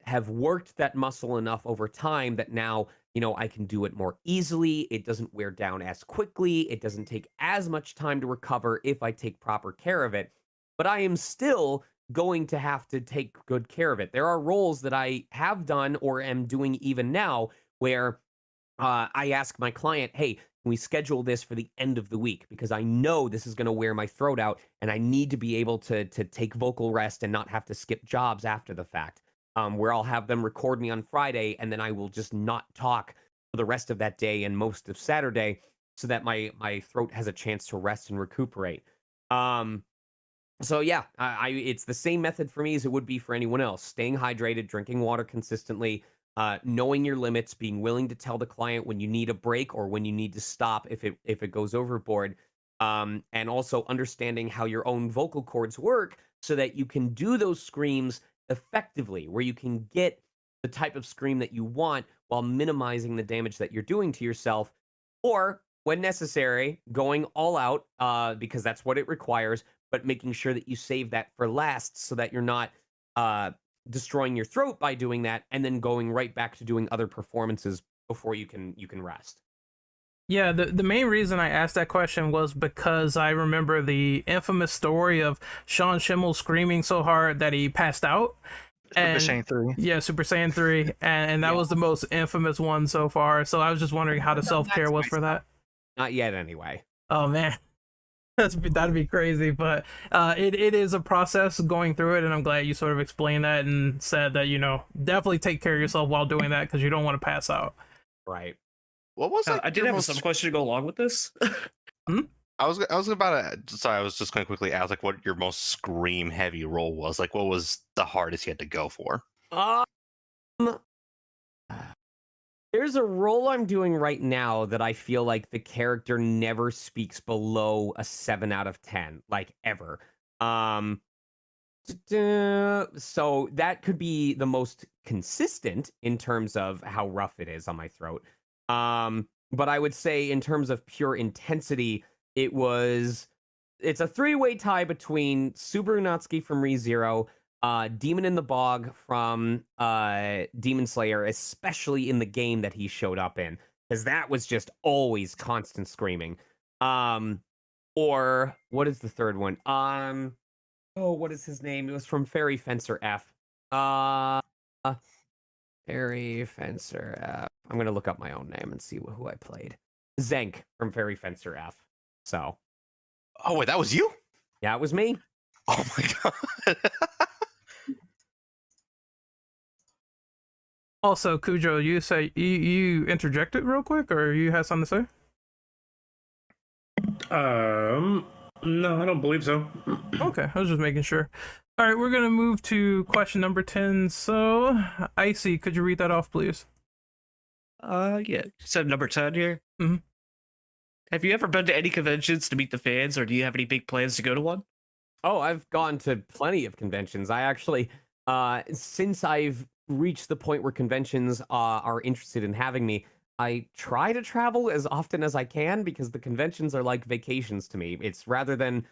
D: have worked that muscle enough over time that now, you know, I can do it more easily. It doesn't wear down as quickly. It doesn't take as much time to recover if I take proper care of it. But I am still going to have to take good care of it. There are roles that I have done or am doing even now where I ask my client, hey, can we schedule this for the end of the week? Because I know this is going to wear my throat out and I need to be able to take vocal rest and not have to skip jobs after the fact. Where I'll have them record me on Friday and then I will just not talk for the rest of that day and most of Saturday so that my throat has a chance to rest and recuperate. So yeah, it's the same method for me as it would be for anyone else. Staying hydrated, drinking water consistently, knowing your limits, being willing to tell the client when you need a break or when you need to stop if it goes overboard, and also understanding how your own vocal cords work so that you can do those screams effectively, where you can get the type of scream that you want while minimizing the damage that you're doing to yourself, or when necessary, going all out because that's what it requires, but making sure that you save that for last so that you're not destroying your throat by doing that and then going right back to doing other performances before you can rest.
C: Yeah, the main reason I asked that question was because I remember the infamous story of Sean Schimmel screaming so hard that he passed out.
F: Super Saiyan 3.
C: Yeah, Super Saiyan 3. And that was the most infamous one so far. So I was just wondering how the self-care was for that.
D: Not yet, anyway.
C: Oh, man. That'd be crazy, but it is a process going through it, and I'm glad you sort of explained that and said that, you know, definitely take care of yourself while doing that because you don't want to pass out.
D: Right.
B: What was
G: I did have a sub-question to go along with this.
B: I was about to. Sorry, I was just going to quickly ask, like, what your most scream heavy role was. Like, what was the hardest you had to go for?
D: There There's a role I'm doing right now that I feel like the character never speaks below a 7 out of 10, like ever. So that could be the most consistent in terms of how rough it is on my throat. But I would say in terms of pure intensity, it's a three-way tie between Subaru Natsuki from ReZero, Demon in the Bog from Demon Slayer, especially in the game that he showed up in, because that was just always constant screaming. Or what is the third one? What is his name? It was from Fairy Fencer F. Fairy Fencer F. I'm gonna look up my own name and see who I played. Zenk from Fairy Fencer F. So.
B: Oh wait, that was you?
D: Yeah, it was me.
B: Oh my god.
C: Also, Cujo, you say you interjected real quick, or you had something to say?
H: No, I don't believe so.
C: Okay, I was just making sure. All right, we're gonna move to question number 10. So, Icy, could you read that off, please?
G: Yeah. So number 10 here.
C: Mhm.
G: Have you ever been to any conventions to meet the fans, or do you have any big plans to go to one?
D: Oh, I've gone to plenty of conventions. I actually, since I've reached the point where conventions are interested in having me, I try to travel as often as I can because the conventions are like vacations to me. It's rather than,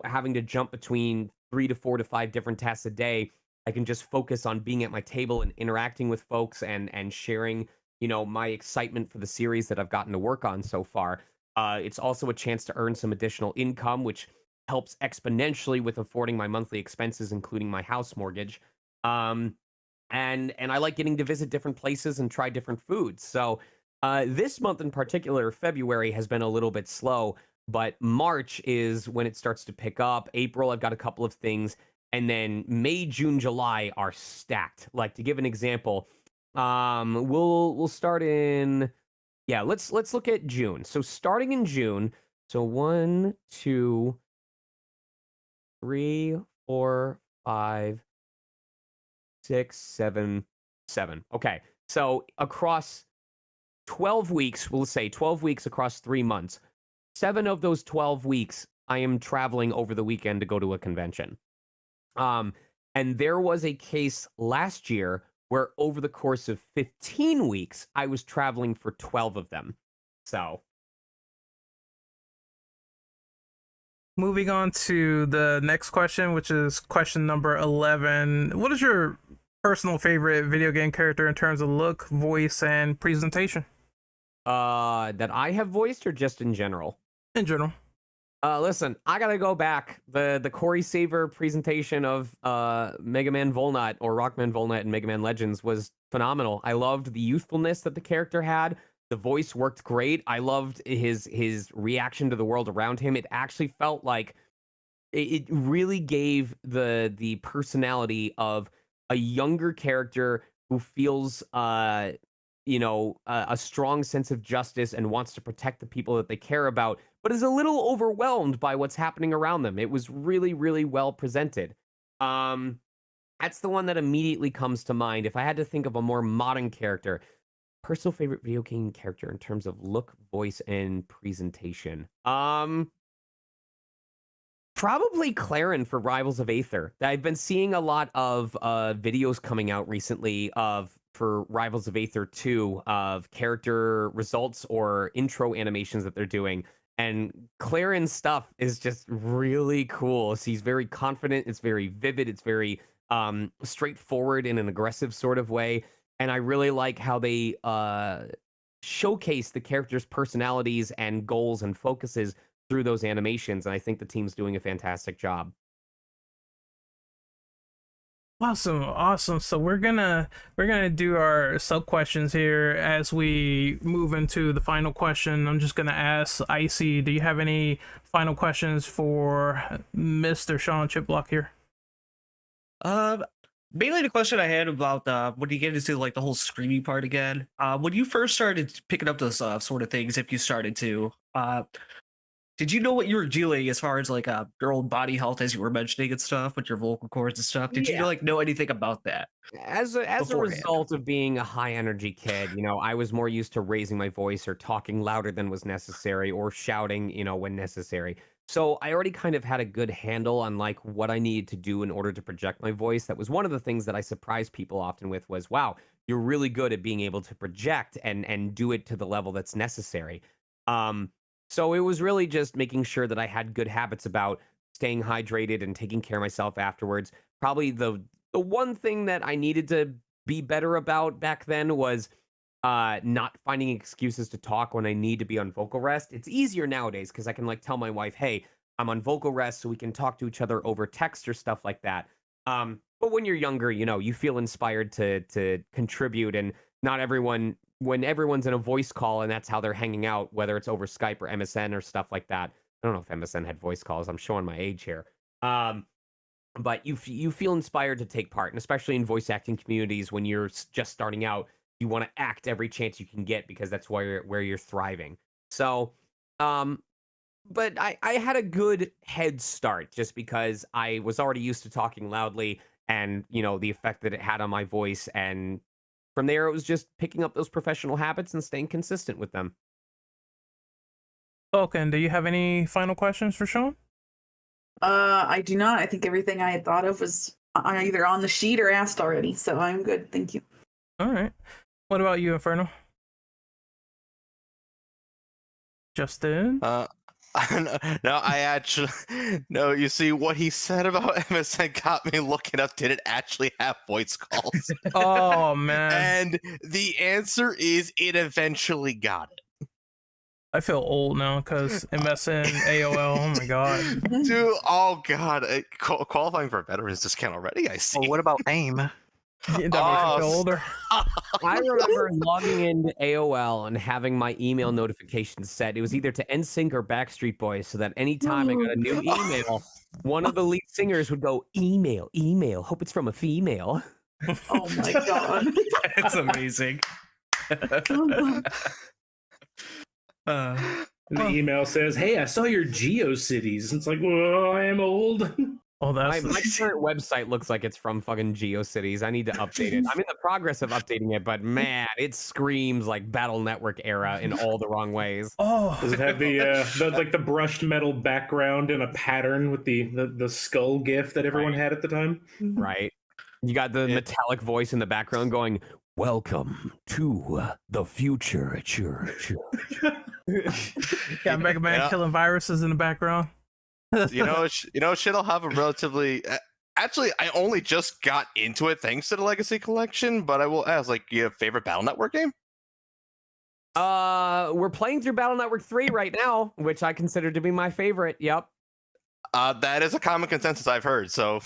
D: having to jump between 3 to 4 to 5 different tasks a day, I can just focus on being at my table and interacting with folks and sharing, my excitement for the series that I've gotten to work on so far. It's also a chance to earn some additional income, which helps exponentially with affording my monthly expenses, including my house mortgage. And I like getting to visit different places and try different foods. So this month in particular, February, has been a little bit slow, but March is when it starts to pick up. April, I've got a couple of things. And then May, June, July are stacked. Like, to give an example, we'll start in... Yeah, let's look at June. So starting in June, so 1, 2, 3, 4, 5, 6, 7, 7. Okay, so across 12 weeks, we'll say 12 weeks across 3 months, 7 of those 12 weeks, I am traveling over the weekend to go to a convention. And there was a case last year where over the course of 15 weeks, I was traveling for 12 of them. So.
C: Moving on to the next question, which is question number 11. What is your personal favorite video game character in terms of look, voice, and presentation?
D: That I have voiced or just in general?
C: In general.
D: Listen, I gotta go back. The Corey Saver presentation of Mega Man Volnut or Rockman Volnut in Mega Man Legends was phenomenal. I loved the youthfulness that the character had. The voice worked great. I loved his reaction to the world around him. It actually felt like it really gave the personality of a younger character who feels a strong sense of justice and wants to protect the people that they care about, but is a little overwhelmed by what's happening around them. It was really, really well presented. That's the one that immediately comes to mind. If I had to think of a more modern character, personal favorite video game character in terms of look, voice, and presentation. Probably Clarin for Rivals of Aether. I've been seeing a lot of videos coming out recently for Rivals of Aether 2 of character results or intro animations that they're doing. And Clarin's stuff is just really cool. So he's very confident. It's very vivid. It's very straightforward in an aggressive sort of way. And I really like how they showcase the characters' personalities and goals and focuses through those animations. And I think the team's doing a fantastic job.
C: Awesome. So we're gonna do our sub questions here as we move into the final question. I'm just gonna ask Icy, do you have any final questions for Mr. Sean Chiplock here?
G: Mainly the question I had about when you get into like the whole screaming part again. When you first started picking up those sort of things, if you started to, Did you know what you were doing as far as like your own body health, as you were mentioning and stuff, with your vocal cords and stuff? Did you know anything about that?
D: As a
G: beforehand?
D: result of being a high energy kid, I was more used to raising my voice or talking louder than was necessary or shouting, when necessary. So I already kind of had a good handle on like what I needed to do in order to project my voice. That was one of the things that I surprised people often with was, wow, you're really good at being able to project and do it to the level that's necessary. So it was really just making sure that I had good habits about staying hydrated and taking care of myself afterwards. Probably the one thing that I needed to be better about back then was not finding excuses to talk when I need to be on vocal rest. It's easier nowadays because I can like tell my wife, hey, I'm on vocal rest so we can talk to each other over text or stuff like that. But when you're younger, you feel inspired to contribute, and not everyone, when everyone's in a voice call and that's how they're hanging out, whether it's over Skype or MSN or stuff like that. I don't know if MSN had voice calls. I'm showing my age here. But you feel inspired to take part, and especially in voice acting communities when you're just starting out, you want to act every chance you can get because that's where you're thriving. So, but I had a good head start just because I was already used to talking loudly and, the effect that it had on my voice. And from there, it was just picking up those professional habits and staying consistent with them.
C: Vulcan, do you have any final questions for Sean?
E: I do not. I think everything I had thought of was either on the sheet or asked already, so I'm good. Thank you.
C: All right. What about you, Inferno? Justin?
B: No, you see, what he said about MSN got me looking up, did it actually have voice calls?
C: Oh, man.
B: And the answer is it eventually got it.
C: I feel old now because MSN, AOL, oh my god.
B: Dude, oh god. Qualifying for a veterans discount already, I see.
F: Well, what about AIM?
C: That makes me feel older.
D: I remember logging into AOL and having my email notifications set. It was either to NSYNC or Backstreet Boys, so that anytime I got a new email, one of the lead singers would go, email, hope it's from a female.
E: Oh my god.
G: That's amazing.
H: And the email says, "Hey, I saw your GeoCities." It's like, well, I am old.
C: Oh,
D: My
C: that's
D: current website looks like it's from fucking GeoCities. I need to update it. I'm in the progress of updating it, but man, it screams like Battle Network era in all the wrong ways.
C: oh.
H: Does it have the brushed metal background and a pattern with the skull gif that everyone had at the time?
D: Right. You got the metallic voice in the background going, "Welcome to the future, church."
C: Got Mega Man killing viruses in the background.
B: Shit'll have a relatively. Actually, I only just got into it thanks to the Legacy Collection, but I will ask, like, you have a favorite Battle Network game?
D: We're playing through Battle Network 3 right now, which I consider to be my favorite. Yep.
B: That is a common consensus I've heard. So,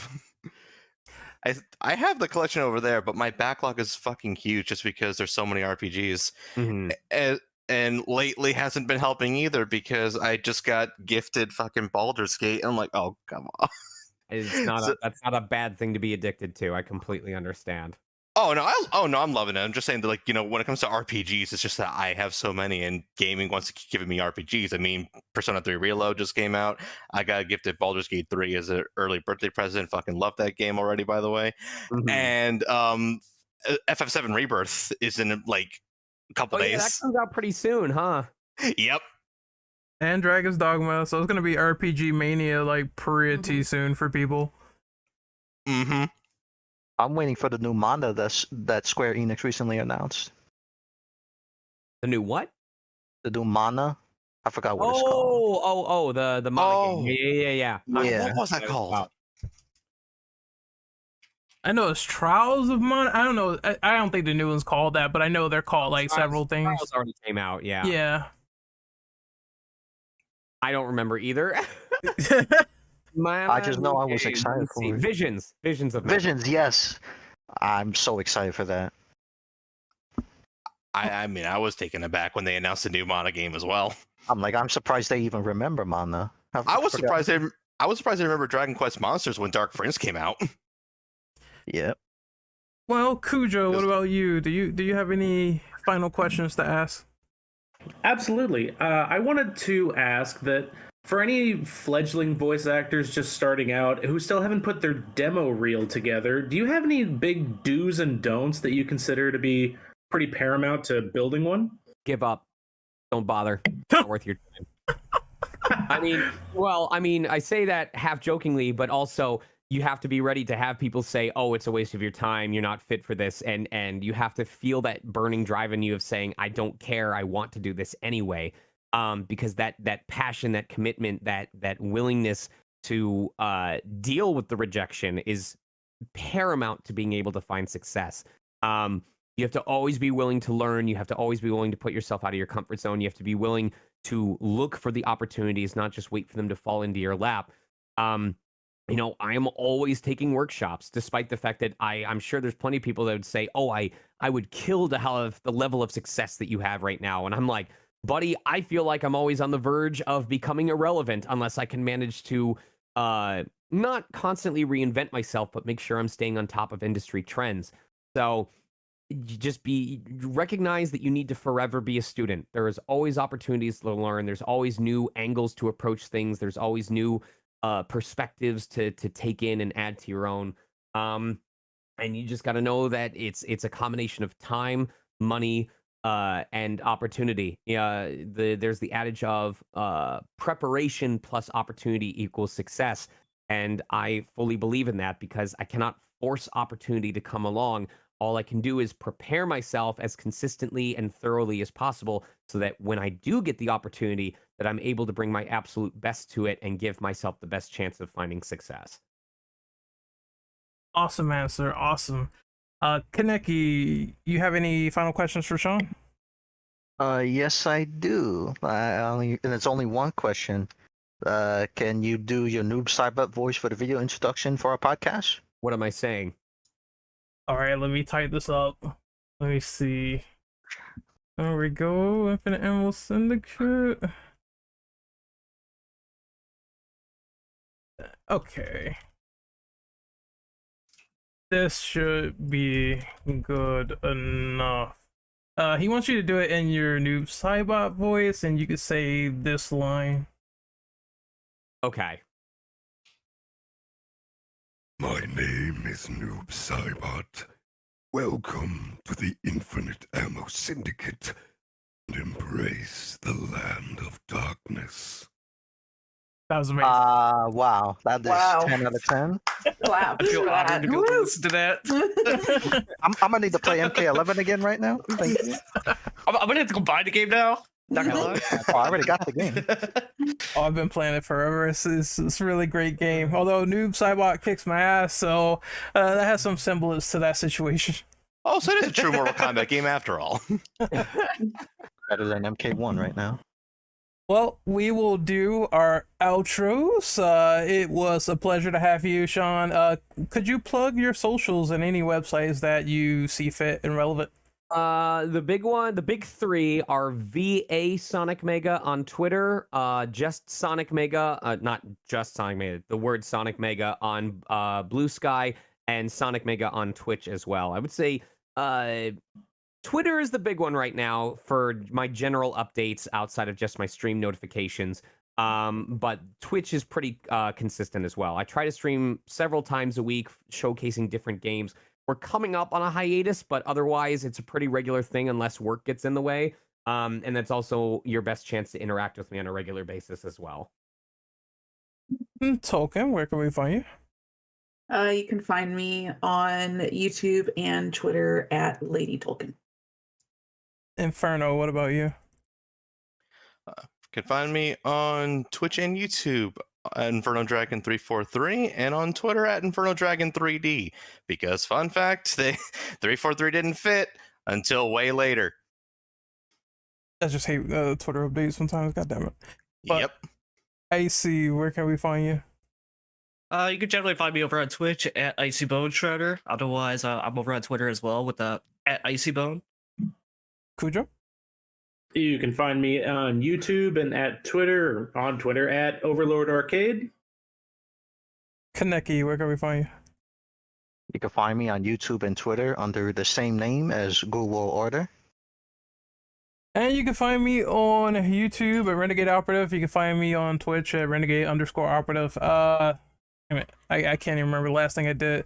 B: I have the collection over there, but my backlog is fucking huge just because there's so many RPGs.
D: Mm-hmm.
B: And lately hasn't been helping either because I just got gifted fucking Baldur's Gate. And I'm like, oh, come on.
D: That's not a bad thing to be addicted to. I completely understand.
B: Oh no, I'm loving it. I'm just saying that, like, when it comes to RPGs, it's just that I have so many, and gaming wants to keep giving me RPGs. I mean, Persona 3 Reload just came out. I got gifted Baldur's Gate 3 as an early birthday present. Fucking love that game already, by the way.
D: Mm-hmm.
B: And FF7 Rebirth is in like a couple days.
D: Yeah, that comes out pretty soon, huh?
B: Yep.
C: And Dragon's Dogma, so it's gonna be RPG Mania like pretty soon for people.
B: Mm-hmm.
F: I'm waiting for the new manga that Square Enix recently announced.
D: The new what?
F: The new mana. I forgot what it's called.
D: The manga game. Yeah.
B: What was that called?
C: I know it's Trials of Mana. I don't know. I don't think the new one's called that, but I know they're called like several things.
D: Trials already came out. Yeah.
C: Yeah.
D: I don't remember either.
F: I just know I was excited for it.
D: Visions of Mana.
F: Visions, yes. I'm so excited for that.
B: I mean, I was taken aback when they announced the new Mana game as well.
F: I'm surprised they even remember Mana.
B: I was surprised they remember Dragon Quest Monsters when Dark Prince came out.
F: Yep.
C: Well, Cujo, what about you? Do you have any final questions to ask?
H: Absolutely. I wanted to ask that For any fledgling voice actors just starting out who still haven't put their demo reel together, do you have any big do's and don'ts that you consider to be pretty paramount to building one?
D: Give up. Don't bother. Not worth your time. I mean, I say that half jokingly, but also you have to be ready to have people say, "Oh, it's a waste of your time. You're not fit for this," and you have to feel that burning drive in you of saying, "I don't care. I want to do this anyway." Because that passion, that commitment, that willingness to deal with the rejection is paramount to being able to find success. You have to always be willing to learn. You have to always be willing to put yourself out of your comfort zone. You have to be willing to look for the opportunities, not just wait for them to fall into your lap. You know, I am always taking workshops, despite the fact that I'm sure there's plenty of people that would say, "Oh, I would kill to have the level of success that you have right now." And I'm like, buddy, I feel like I'm always on the verge of becoming irrelevant unless I can manage to not constantly reinvent myself, but make sure I'm staying on top of industry trends. So you just recognize that you need to forever be a student. There is always opportunities to learn. There's always new angles to approach things. There's always new perspectives to take in and add to your own. And you just got to know that it's a combination of time, money, and opportunity. There's the adage of preparation plus opportunity equals success. And I fully believe in that because I cannot force opportunity to come along. All I can do is prepare myself as consistently and thoroughly as possible so that when I do get the opportunity, that I'm able to bring my absolute best to it and give myself the best chance of finding success.
C: Awesome answer. Awesome. Kaneki, you have any final questions for Sean?
F: Yes, I do. And it's only one question. Can you do your Noob Cybot voice for the video introduction for our podcast?
D: What am I saying?
C: All right, let me type this up. Let me see. There we go. Infinite Ammo Syndicate. Okay. This should be good enough. He wants you to do it in your Noob Cybot voice, and you could say this line.
D: Okay.
A: My name is Noob Cybot. Welcome to the Infinite Ammo Syndicate, and embrace the land of darkness.
C: That was amazing.
F: Wow. That is
E: Wow.
F: 10 out of 10.
E: Clap.
G: I feel
E: for that.
G: honored to go
E: Woo.
G: listen to that.
F: I'm gonna need to play MK11 again right now. Thank you.
G: I'm gonna have to go buy the game now. Not gonna lie.
F: Oh, I already got the game.
C: Oh, I've been playing it forever. It's a really great game. Although Noob Cybot kicks my ass, so that has some semblance to that situation.
B: Oh, so it is a true Mortal Kombat game after all.
F: Better than MK1 right now.
C: Well, we will do our outros. It was a pleasure to have you, Sean. Could you plug your socials and any websites that you see fit and relevant?
D: The big three are VA Sonic Mega on Twitter, just Sonic Mega, not just Sonic Mega, the word Sonic Mega on Blue Sky, and Sonic Mega on Twitch as well. I would say Twitter is the big one right now for my general updates outside of just my stream notifications. But Twitch is pretty consistent as well. I try to stream several times a week, showcasing different games. We're coming up on a hiatus, but otherwise it's a pretty regular thing unless work gets in the way. And that's also your best chance to interact with me on a regular basis as well.
C: Tolkien, where can we find you?
E: You can find me on YouTube and Twitter at Lady Tolkien.
C: Inferno, what about you?
B: You can find me on Twitch and YouTube at Inferno Dragon 343 and on Twitter at Inferno Dragon 3D. Because fun fact, 343 didn't fit until way later.
C: I just hate Twitter updates sometimes. God damn it. But
B: Yep.
C: Icy, where can we find you?
G: You can generally find me over on Twitch at Icy Bone Shredder. Otherwise, I'm over on Twitter as well with at Icy Bone.
C: Cujo?
H: You can find me on YouTube and on Twitter at Overlord Arcade.
C: Kaneki, where can we find you?
F: You can find me on YouTube and Twitter under the same name as Google Order.
C: And you can find me on YouTube at Renegade Operative. You can find me on Twitch at Renegade_Operative. I can't even remember the last thing I did.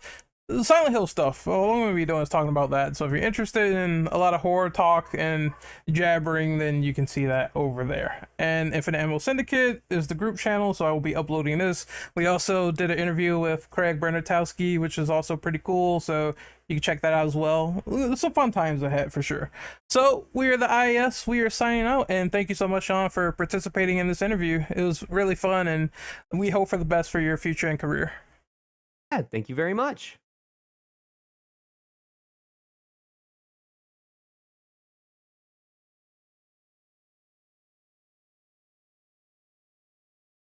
C: Silent Hill stuff. All I'm going to be doing is talking about that. So if you're interested in a lot of horror talk and jabbering, then you can see that over there. And Infinite Ammo Syndicate is the group channel, so I will be uploading this. We also did an interview with Craig Bernatowski, which is also pretty cool, so you can check that out as well. Some fun times ahead for sure. So we are the IAS. We are signing out, and thank you so much, Sean, for participating in this interview. It was really fun, and we hope for the best for your future and career.
D: Yeah, thank you very much.